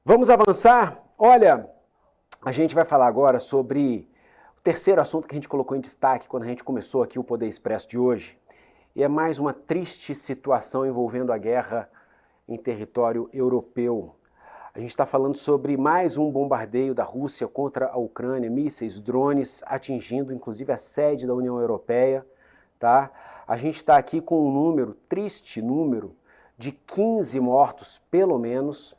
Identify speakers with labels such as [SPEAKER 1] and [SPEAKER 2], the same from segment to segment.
[SPEAKER 1] Vamos avançar? Olha, a gente vai falar agora sobre o terceiro assunto que a gente colocou em destaque quando a gente começou aqui o Poder Expresso de hoje. E é mais uma triste situação envolvendo a guerra em território europeu. A gente está falando sobre mais um bombardeio da Rússia contra a Ucrânia, mísseis, drones atingindo inclusive a sede da União Europeia, tá? A gente está aqui com um número, triste número, de 15 mortos, pelo menos,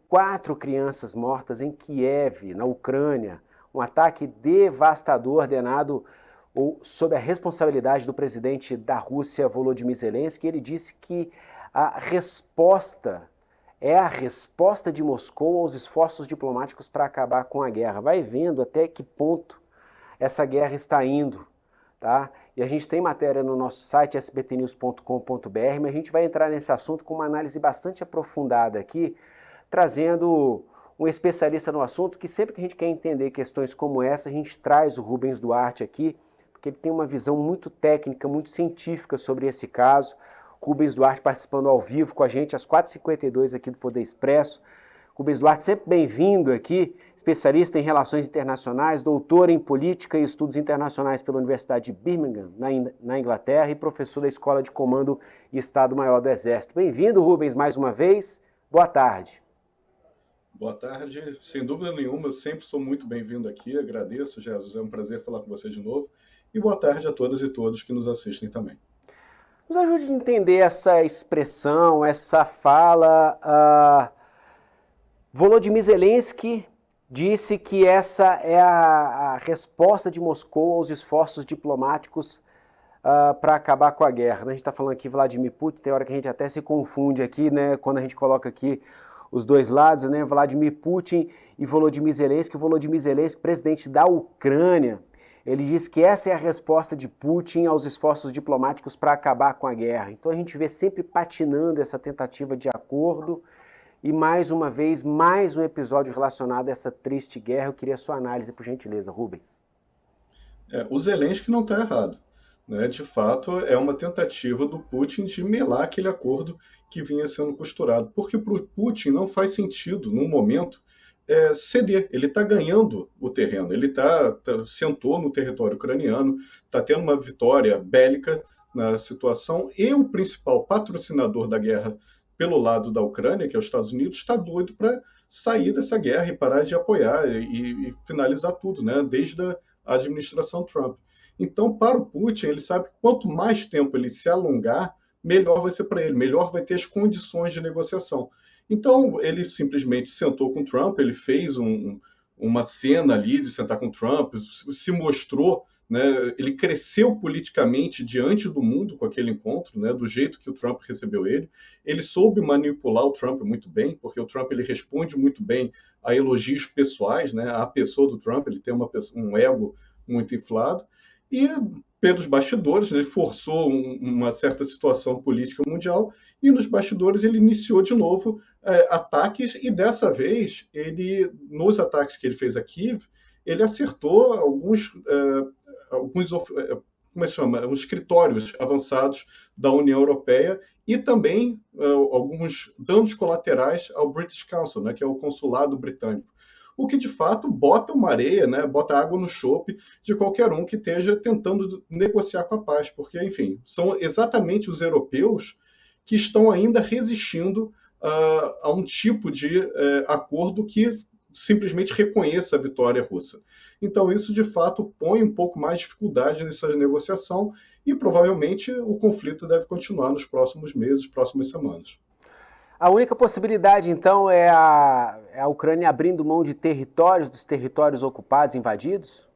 [SPEAKER 1] 4 crianças mortas em Kiev, na Ucrânia, um ataque devastador ordenado ou sob a responsabilidade do presidente da Rússia, Volodymyr Zelensky. Ele disse que a resposta é a resposta de Moscou aos esforços diplomáticos para acabar com a guerra. Vai vendo até que ponto essa guerra está indo, tá? E a gente tem matéria no nosso site sbtnews.com.br, mas a gente vai entrar nesse assunto com uma análise bastante aprofundada aqui, trazendo um especialista no assunto, que sempre que a gente quer entender questões como essa, a gente traz o Rubens Duarte aqui, porque ele tem uma visão muito técnica, muito científica sobre esse caso. Rubens Duarte participando ao vivo com a gente às 4h52 aqui do Poder Expresso. Rubens Duarte, sempre bem-vindo aqui, especialista em relações internacionais, doutor em política e estudos internacionais pela Universidade de Birmingham, na Inglaterra, e professor da Escola de Comando e Estado-Maior do Exército. Bem-vindo, Rubens, mais uma vez. Boa tarde.
[SPEAKER 2] Boa tarde, sem dúvida nenhuma, eu sempre sou muito bem-vindo aqui, agradeço, Jesus, é um prazer falar com você de novo, e boa tarde a todas e todos que nos assistem também.
[SPEAKER 1] Nos ajude a entender essa expressão, essa fala. Volodymyr Zelensky disse que essa é a resposta de Moscou aos esforços diplomáticos para acabar com a guerra. A gente está falando aqui Vladimir Putin, tem hora que a gente até se confunde aqui, né, quando a gente coloca aqui os dois lados, né, Vladimir Putin e Volodymyr Zelensky. O Volodymyr Zelensky, presidente da Ucrânia, ele disse que essa é a resposta de Putin aos esforços diplomáticos para acabar com a guerra. Então a gente vê sempre patinando essa tentativa de acordo. E mais uma vez, mais um episódio relacionado a essa triste guerra. Eu queria a sua análise, por gentileza, Rubens.
[SPEAKER 2] O Zelensky não está errado, né? De fato, é uma tentativa do Putin de melar aquele acordo que vinha sendo costurado, porque para o Putin não faz sentido, no momento, ceder. Ele está ganhando o terreno, ele sentou no território ucraniano, está tendo uma vitória bélica na situação, e o principal patrocinador da guerra pelo lado da Ucrânia, que é os Estados Unidos, está doido para sair dessa guerra e parar de apoiar e finalizar tudo, né? Desde a administração Trump. Então, para o Putin, ele sabe que quanto mais tempo ele se alongar, melhor vai ser para ele, melhor vai ter as condições de negociação. Então, ele simplesmente sentou com Trump, ele fez uma cena ali de sentar com Trump, se mostrou, né, ele cresceu politicamente diante do mundo com aquele encontro, né, do jeito que o Trump recebeu ele. Ele soube manipular o Trump muito bem, porque o Trump ele responde muito bem a elogios pessoais, né, a pessoa do Trump, ele tem um ego muito inflado. E pelos bastidores, ele forçou uma certa situação política mundial, e nos bastidores ele iniciou de novo ataques, e dessa vez, nos ataques que ele fez a Kiev, ele acertou alguns como é que chama? Os escritórios avançados da União Europeia, e também alguns danos colaterais ao British Council, né, que é o consulado britânico. O que de fato bota uma areia, né, bota água no chope de qualquer um que esteja tentando negociar com a paz, porque, enfim, são exatamente os europeus que estão ainda resistindo a um tipo de acordo que simplesmente reconheça a vitória russa. Então isso, de fato, põe um pouco mais de dificuldade nessa negociação, e provavelmente o conflito deve continuar nos próximos meses, próximas semanas.
[SPEAKER 1] A única possibilidade, então, é a Ucrânia abrindo mão de territórios, dos territórios ocupados, invadidos?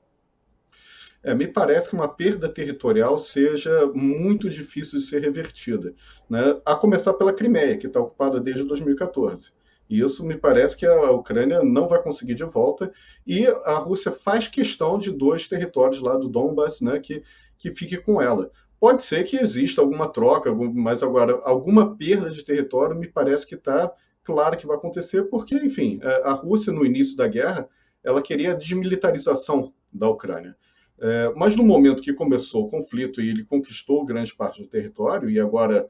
[SPEAKER 2] Me parece que uma perda territorial seja muito difícil de ser revertida, né? A começar pela Crimeia, que está ocupada desde 2014. E isso me parece que a Ucrânia não vai conseguir de volta, e a Rússia faz questão de 2 territórios lá do Donbass, né, que fique com ela. Pode ser que exista alguma troca, mas agora alguma perda de território me parece que está claro que vai acontecer, porque, enfim, a Rússia no início da guerra ela queria a desmilitarização da Ucrânia. Mas no momento que começou o conflito e ele conquistou grande parte do território, e agora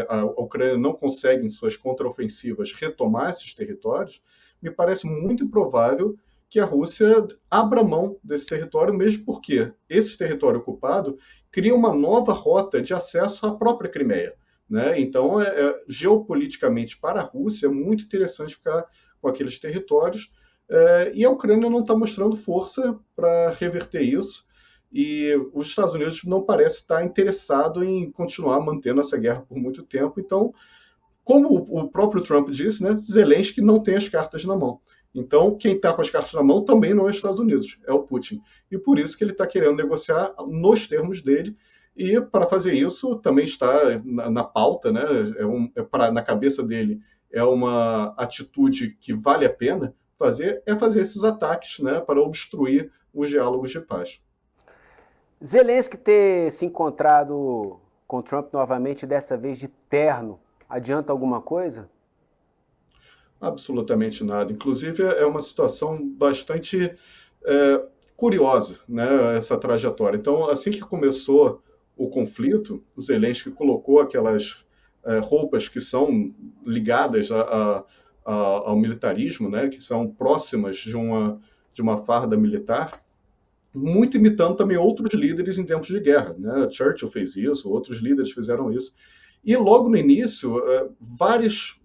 [SPEAKER 2] a Ucrânia não consegue, em suas contraofensivas, retomar esses territórios, me parece muito improvável que a Rússia abra mão desse território, mesmo porque esse território ocupado cria uma nova rota de acesso à própria Crimeia. Né? Então, geopoliticamente, para a Rússia, é muito interessante ficar com aqueles territórios, e a Ucrânia não está mostrando força para reverter isso, e os Estados Unidos não parece estar interessado em continuar mantendo essa guerra por muito tempo. Então, como o próprio Trump disse, né, Zelensky não tem as cartas na mão. Então, quem está com as cartas na mão também não é os Estados Unidos, é o Putin. E por isso que ele está querendo negociar nos termos dele. E para fazer isso, também está na pauta, né, na cabeça dele, é uma atitude que vale a pena fazer esses ataques, né, para obstruir os diálogos de paz.
[SPEAKER 1] Zelensky ter se encontrado com Trump novamente, dessa vez de terno, adianta alguma coisa?
[SPEAKER 2] Absolutamente nada. Inclusive, é uma situação bastante curiosa, né, essa trajetória. Então, assim que começou o conflito, o Zelensky colocou aquelas roupas que são ligadas ao militarismo, né, que são próximas de uma farda militar, muito imitando também outros líderes em tempos de guerra. Né? Churchill fez isso, outros líderes fizeram isso. E logo no início, vários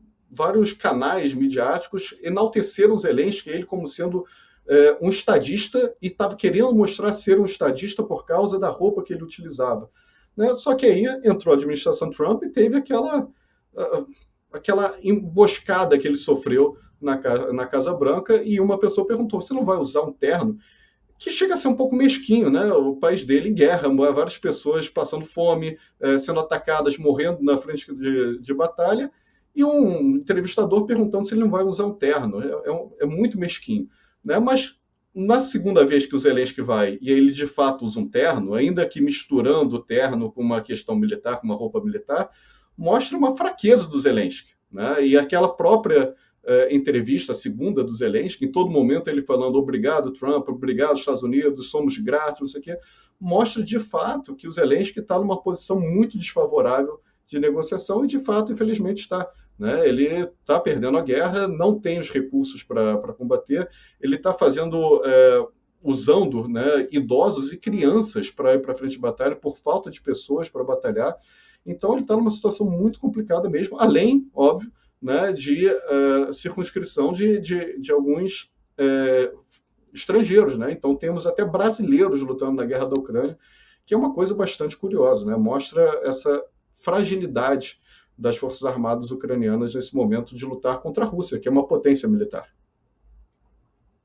[SPEAKER 2] canais midiáticos enalteceram Zelensky, ele como sendo um estadista, e estava querendo mostrar ser um estadista por causa da roupa que ele utilizava. Né? Só que aí entrou a administração Trump e teve aquela emboscada que ele sofreu na Casa Branca, e uma pessoa perguntou: você não vai usar um terno? Que chega a ser um pouco mesquinho, né? O país dele em guerra, várias pessoas passando fome, sendo atacadas, morrendo na frente de batalha, e um entrevistador perguntando se ele não vai usar um terno. É muito mesquinho. Né? Mas na segunda vez que o Zelensky vai, e ele de fato usa um terno, ainda que misturando o terno com uma questão militar, com uma roupa militar, mostra uma fraqueza do Zelensky. Né? E aquela própria entrevista, a segunda do Zelensky, em todo momento ele falando obrigado Trump, obrigado Estados Unidos, somos gratos, não sei o quê, mostra de fato que o Zelensky está numa posição muito desfavorável de negociação, e de fato, infelizmente, está. Né? Ele está perdendo a guerra, não tem os recursos para combater, ele está usando, né, idosos e crianças para ir para frente de batalha por falta de pessoas para batalhar. Então ele está numa situação muito complicada mesmo, além, óbvio, né, de circunscrição de alguns estrangeiros. Né? Então temos até brasileiros lutando na guerra da Ucrânia, que é uma coisa bastante curiosa. Né? Mostra essa fragilidade das Forças Armadas ucranianas nesse momento de lutar contra a Rússia, que é uma potência militar.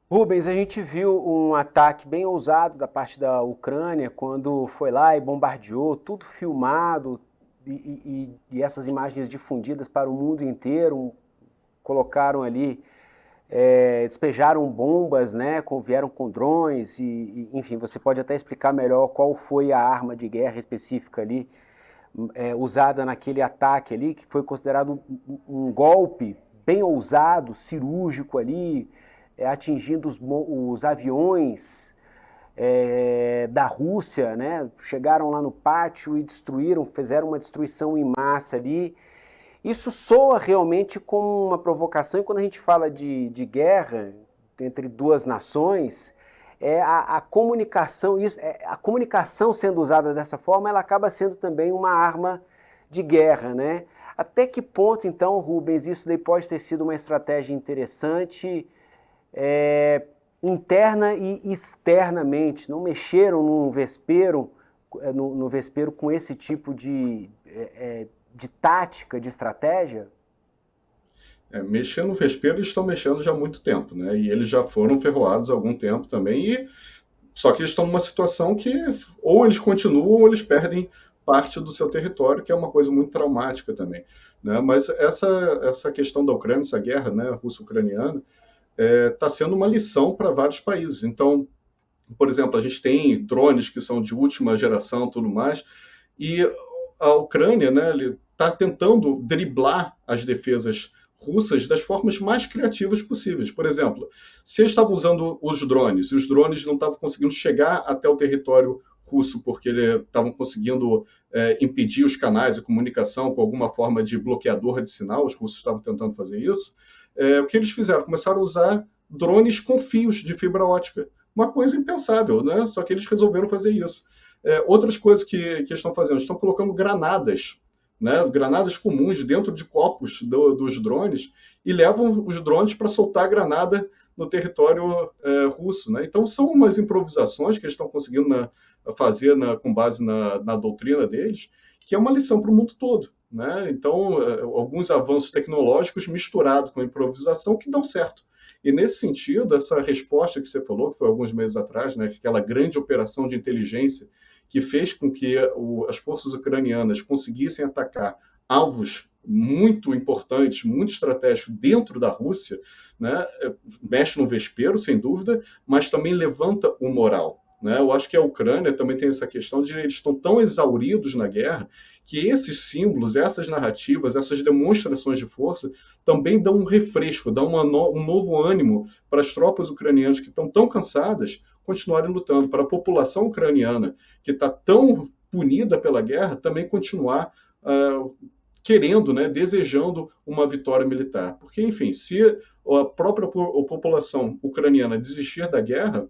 [SPEAKER 1] Rubens, a gente viu um ataque bem ousado da parte da Ucrânia, quando foi lá e bombardeou, tudo filmado, e essas imagens difundidas para o mundo inteiro, colocaram ali, despejaram bombas, né, vieram com drones, enfim, você pode até explicar melhor qual foi a arma de guerra específica ali, usada naquele ataque ali, que foi considerado um golpe bem ousado, cirúrgico ali, atingindo os aviões da Rússia, né? Chegaram lá no pátio e destruíram, fizeram uma destruição em massa ali. Isso soa realmente como uma provocação, e quando a gente fala de guerra entre duas nações, a comunicação, a comunicação sendo usada dessa forma, ela acaba sendo também uma arma de guerra, né? Até que ponto, então, Rubens, isso daí pode ter sido uma estratégia interessante, interna e externamente? Não mexeram no Vespero com esse tipo de tática, de estratégia?
[SPEAKER 2] Mexer no Vespero, eles estão mexendo já há muito tempo, né? E eles já foram ferroados há algum tempo também, só que eles estão numa situação que ou eles continuam ou eles perdem parte do seu território, que é uma coisa muito traumática também. Né? Mas essa questão da Ucrânia, essa guerra, né, russo-ucraniana, está sendo uma lição para vários países. Então, por exemplo, a gente tem drones que são de última geração e tudo mais, e a Ucrânia, né, está tentando driblar as defesas russas das formas mais criativas possíveis. Por exemplo, se eles estavam usando os drones, e os drones não estavam conseguindo chegar até o território russo porque eles estavam conseguindo impedir os canais de comunicação com alguma forma de bloqueador de sinal, os russos estavam tentando fazer isso, o que eles fizeram? Começaram a usar drones com fios de fibra ótica. Uma coisa impensável, né? Só que eles resolveram fazer isso. Outras coisas que eles estão fazendo, estão colocando granadas, né, granadas comuns dentro de copos dos drones e levam os drones para soltar a granada no território russo. Né? Então, são umas improvisações que eles estão conseguindo fazer com base na doutrina deles, que é uma lição para o mundo todo. Né? Então, alguns avanços tecnológicos misturados com improvisação que dão certo. E, nesse sentido, essa resposta que você falou, que foi alguns meses atrás, né, aquela grande operação de inteligência que fez com que as forças ucranianas conseguissem atacar alvos muito importantes, muito estratégicos dentro da Rússia, né, mexe no vespeiro, sem dúvida, mas também levanta o moral. Né? Eu acho que a Ucrânia também tem essa questão de eles estão tão exauridos na guerra que esses símbolos, essas narrativas, essas demonstrações de força também dão um refresco, dão um novo ânimo para as tropas ucranianas que estão tão cansadas continuarem lutando, para a população ucraniana que está tão punida pela guerra também continuar querendo, né, desejando uma vitória militar. Porque, enfim, se a própria população ucraniana desistir da guerra,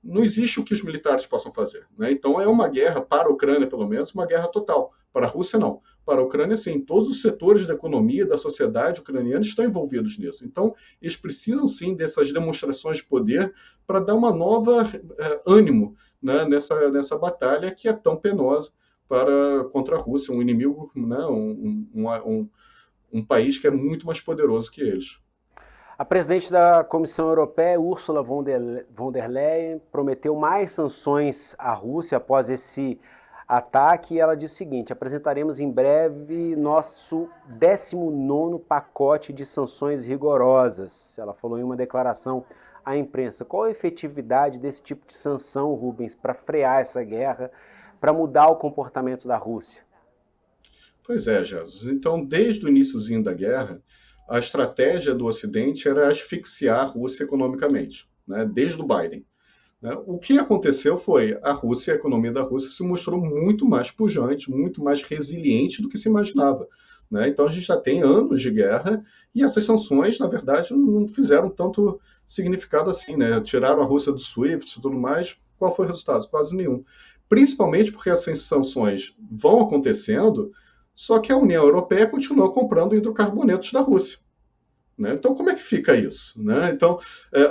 [SPEAKER 2] não existe o que os militares possam fazer. Né? Então é uma guerra, para a Ucrânia pelo menos, uma guerra total. Para a Rússia, não. Para a Ucrânia, sim. Todos os setores da economia, da sociedade ucraniana estão envolvidos nisso. Então, eles precisam, sim, dessas demonstrações de poder para dar uma nova ânimo, né, nessa batalha que é tão penosa contra a Rússia, um inimigo, né, um país que é muito mais poderoso que eles.
[SPEAKER 1] A presidente da Comissão Europeia, Ursula von der Leyen, prometeu mais sanções à Rússia após esse ataque, e ela disse o seguinte: apresentaremos em breve nosso 19º pacote de sanções rigorosas. Ela falou em uma declaração à imprensa. Qual a efetividade desse tipo de sanção, Rubens, para frear essa guerra, para mudar o comportamento da Rússia?
[SPEAKER 2] Pois é, Jesus. Então, desde o iniciozinho da guerra, a estratégia do Ocidente era asfixiar a Rússia economicamente, né? Desde o Biden. Né? O que aconteceu foi a economia da Rússia se mostrou muito mais pujante, muito mais resiliente do que se imaginava. Né? Então a gente já tem anos de guerra e essas sanções, na verdade, não fizeram tanto significado assim. Né? Tiraram a Rússia do SWIFT e tudo mais. Qual foi o resultado? Quase nenhum. Principalmente porque essas sanções vão acontecendo, só que a União Europeia continua comprando hidrocarbonetos da Rússia. Né? Então, como é que fica isso? Né? Então,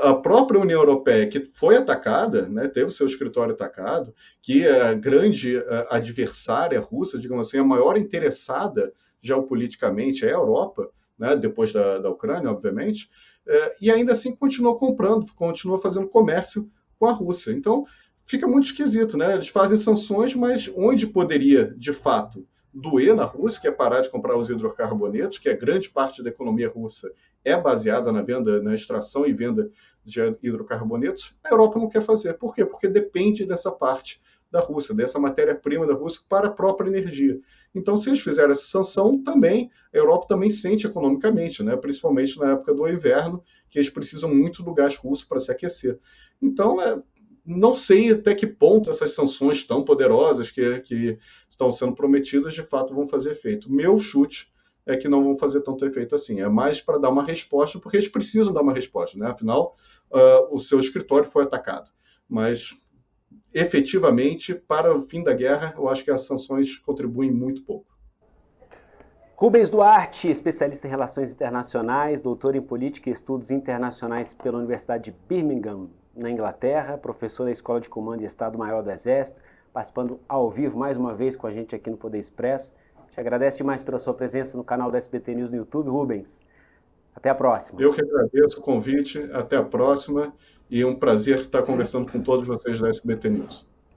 [SPEAKER 2] a própria União Europeia, que foi atacada, né, teve o seu escritório atacado, que é a grande adversária russa, digamos assim, a maior interessada geopoliticamente é a Europa, né, depois da Ucrânia, obviamente, e ainda assim continua comprando, continua fazendo comércio com a Rússia. Então, fica muito esquisito. Né? Eles fazem sanções, mas onde poderia, de fato, doer na Rússia, que é parar de comprar os hidrocarbonetos, que é grande parte da economia russa é baseada na extração e venda de hidrocarbonetos, a Europa não quer fazer. Por quê? Porque depende dessa parte da Rússia, dessa matéria-prima da Rússia para a própria energia. Então, se eles fizerem essa sanção, também a Europa também sente economicamente, né? Principalmente na época do inverno, que eles precisam muito do gás russo para se aquecer. Então, não sei até que ponto essas sanções tão poderosas que estão sendo prometidas de fato vão fazer efeito. Meu chute é que não vão fazer tanto efeito assim. É mais para dar uma resposta, porque eles precisam dar uma resposta. Né? Afinal, o seu escritório foi atacado. Mas, efetivamente, para o fim da guerra, eu acho que as sanções contribuem muito pouco.
[SPEAKER 1] Rubens Duarte, especialista em relações internacionais, doutor em política e estudos internacionais pela Universidade de Birmingham, na Inglaterra, professor da Escola de Comando e Estado-Maior do Exército, participando ao vivo mais uma vez com a gente aqui no Poder Expresso. Te agradeço demais pela sua presença no canal da SBT News no YouTube, Rubens. Até a próxima.
[SPEAKER 2] Eu que agradeço o convite, até a próxima, e é um prazer estar conversando com todos vocês da SBT News.